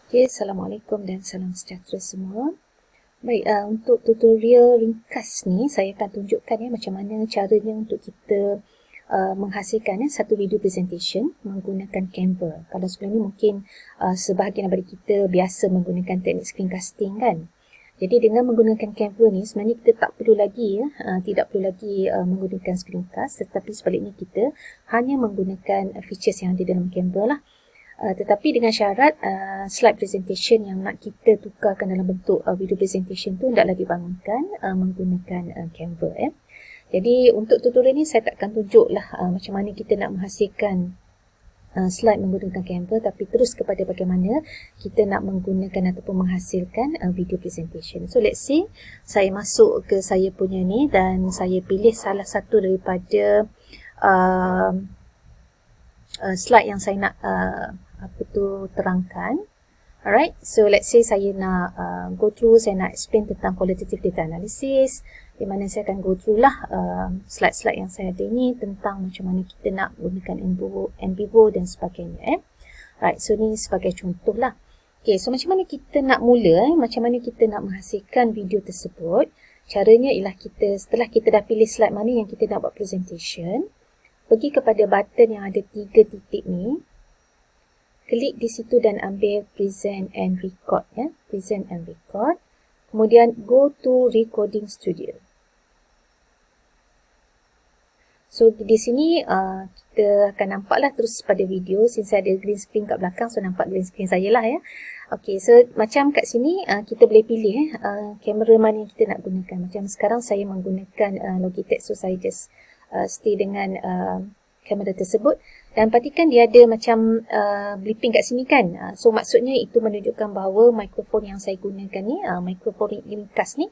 Okay, Assalamualaikum dan salam sejahtera semua. Baik, untuk tutorial ringkas ni saya akan tunjukkan macam mana caranya untuk kita menghasilkan satu video presentation menggunakan Canva. Kalau sebelum ni mungkin sebahagian daripada kita biasa menggunakan teknik screencasting kan. Jadi dengan menggunakan Canva ni sebenarnya kita tak perlu lagi tidak perlu lagi menggunakan screencast, tetapi sebaliknya kita hanya menggunakan features yang ada dalam Canva lah. Tetapi dengan syarat slide presentation yang nak kita tukarkan dalam bentuk video presentation tu hendaklah dibangunkan menggunakan Canva. Jadi untuk tutorial ni saya tak akan tunjuklah macam mana kita nak menghasilkan slide menggunakan Canva, tapi terus kepada bagaimana kita nak menggunakan ataupun menghasilkan video presentation. So let's say saya masuk ke saya punya ni dan saya pilih salah satu daripada slide yang saya nak terangkan. Alright, so let's say saya nak go through, saya nak explain tentang qualitative data analysis, di mana saya akan go through lah slide-slide yang saya ada ni tentang macam mana kita nak gunakan NVivo dan sebagainya. Right, so ni sebagai contoh lah. Okay, so macam mana kita nak mula, macam mana kita nak menghasilkan video tersebut. Caranya ialah kita, setelah kita dah pilih slide mana yang kita nak buat presentation, pergi kepada button yang ada 3 titik ni, klik di situ dan ambil present and record present and record. Kemudian go to recording studio. So di sini kita akan nampaklah terus pada video, since ada green screen kat belakang, so nampak green screen saya lah ya. Okay, so macam kat sini kita boleh pilih kamera mana yang kita nak gunakan. Macam sekarang saya menggunakan Logitech, so saya just stay dengan kamera tersebut. Dan perhatikan dia ada macam blipping kat sini kan. So maksudnya itu menunjukkan bahawa mikrofon yang saya gunakan ni, mikrofon ringkas ni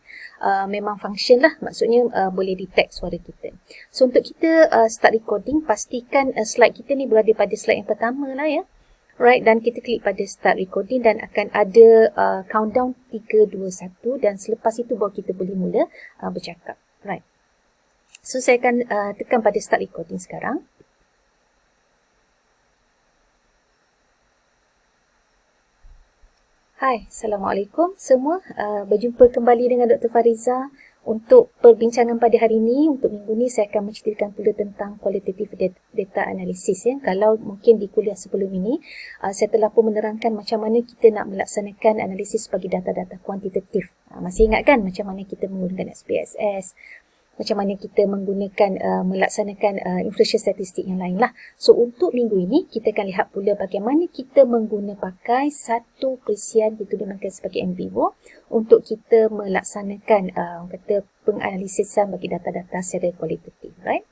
memang function lah. Maksudnya boleh detect suara kita. So untuk kita start recording, pastikan slide kita ni berada pada slide yang pertama lah ya. Right, dan kita klik pada start recording dan akan ada countdown 3, 2, 1 dan selepas itu baru kita boleh mula bercakap. Right. So saya akan tekan pada start recording sekarang. Hai, Assalamualaikum semua. Berjumpa kembali dengan Dr. Fariza. Untuk perbincangan pada hari ini, untuk minggu ni saya akan menceritakan pula tentang qualitative data analysis ya. Kalau mungkin di kuliah sebelum ini, saya telah pun menerangkan macam mana kita nak melaksanakan analisis bagi data-data kuantitatif. Masih ingat kan macam mana kita menggunakan SPSS, macam mana kita menggunakan melaksanakan inferential statistik yang lain lah. So untuk minggu ini kita akan lihat pula bagaimana kita pakai satu perisian itu dinamakan sebagai NVivo untuk kita melaksanakan penganalisisan bagi data-data secara kualitatif, right?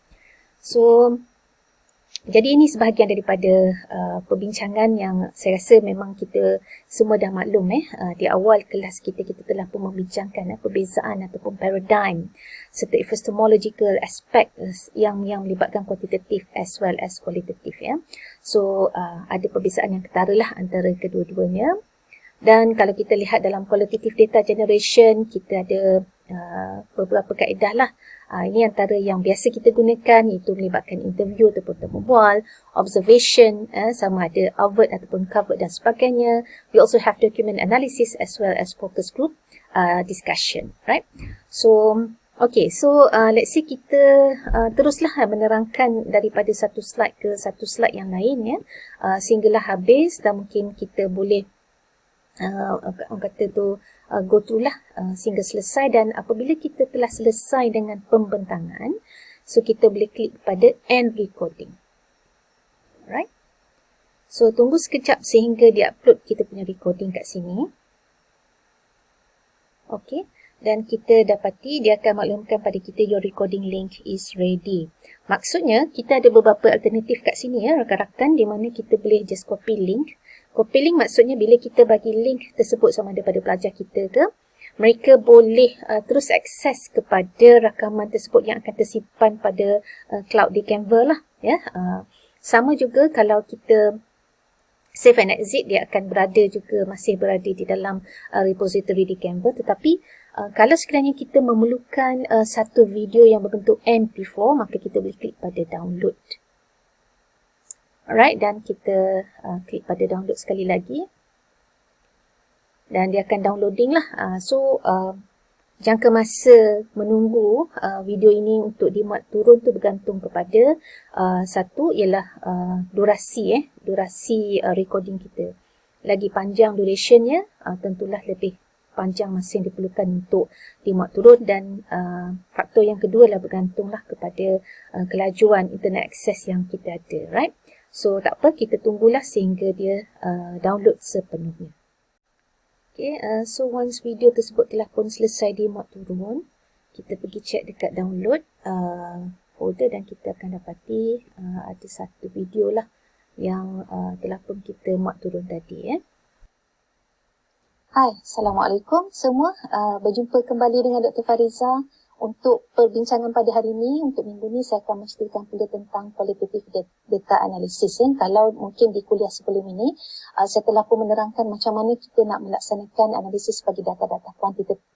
So jadi ini sebahagian daripada perbincangan yang saya rasa memang kita semua dah maklum di awal kelas kita telah pun membincangkan perbezaan ataupun paradigm serta epistemological aspect yang melibatkan kuantitatif as well as kualitatif ya. So ada perbezaan yang ketara lah antara kedua-duanya. Dan kalau kita lihat dalam qualitative data generation, kita ada beberapa kaedah lah. Ini antara yang biasa kita gunakan, iaitu melibatkan interview ataupun temu bual, observation, sama ada overt ataupun covert dan sebagainya. We also have document analysis as well as focus group discussion, right? So, okay, so let's say kita teruslah menerangkan daripada satu slide ke satu slide yang lain ya, sehinggalah habis dan mungkin kita boleh orang kata tu go through lah sehingga selesai. Dan apabila kita telah selesai dengan pembentangan, so kita boleh klik pada end recording. Alright, so tunggu sekejap sehingga dia upload kita punya recording kat sini. Okay, dan kita dapati dia akan maklumkan pada kita your recording link is ready. Maksudnya kita ada beberapa alternatif kat sini ya rakan-rakan, di mana kita boleh just copy link. Copy link maksudnya bila kita bagi link tersebut sama ada pada pelajar kita ke, mereka boleh terus akses kepada rakaman tersebut yang akan tersimpan pada cloud di Canva lah ya. Sama juga kalau kita save and exit, dia akan masih berada di dalam repository di Canva. Tetapi kalau sekiranya kita memerlukan satu video yang berbentuk MP4, maka kita boleh klik pada download. Alright, dan kita klik pada download sekali lagi. dan dia akan downloading lah. Jangka masa menunggu video ini untuk dimuat turun tu bergantung kepada satu ialah durasi recording kita. Lagi panjang durationnya, tentulah lebih panjang masa yang diperlukan untuk dimuat turun, dan faktor yang kedua lah bergantunglah kepada kelajuan internet akses yang kita ada, right? So tak apa, kita tunggulah sehingga dia download sepenuhnya. Okay, so once video tersebut telah pun selesai dimuat turun, kita pergi check dekat download folder dan kita akan dapati ada satu video lah yang telah pun kita muat turun tadi. Hai, Assalamualaikum semua. Berjumpa kembali dengan Dr. Fariza. Untuk perbincangan pada hari ini, untuk minggu ni saya akan menceritakan pula tentang qualitative data analysis. Kalau mungkin di kuliah sebelum ini, saya telah pun menerangkan macam mana kita nak melaksanakan analisis bagi data-data kuantitatif.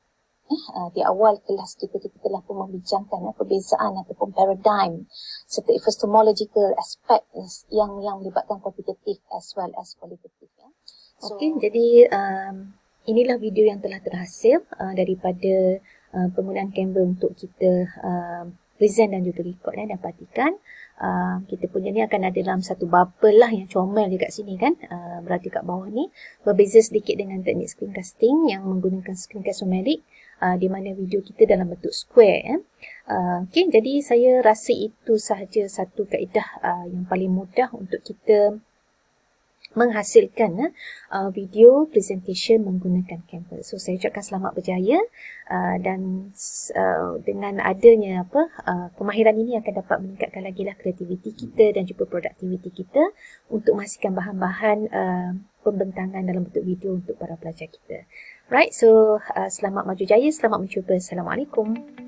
Di awal kelas kita telah pun membincangkan perbezaan ataupun paradigm serta epistemological aspect yang melibatkan kuantitatif as well as qualitative. Okey, jadi inilah video yang telah terhasil daripada penggunaan Canva untuk kita present dan juga record dan pastikan kita punya ni akan ada dalam satu bubble lah yang comel dekat sini kan, berada kat bawah ni. Berbeza sedikit dengan teknik screencasting yang menggunakan screencast-o-matic, di mana video kita dalam bentuk square. Okay, jadi saya rasa itu sahaja satu kaedah yang paling mudah untuk kita menghasilkan video presentation menggunakan Canva. So saya ucapkan selamat berjaya, dan dengan adanya kemahiran ini akan dapat meningkatkan lagi lah kreativiti kita dan juga produktiviti kita untuk menghasilkan bahan-bahan pembentangan dalam bentuk video untuk para pelajar kita. Right, so selamat maju jaya, selamat mencuba. Assalamualaikum.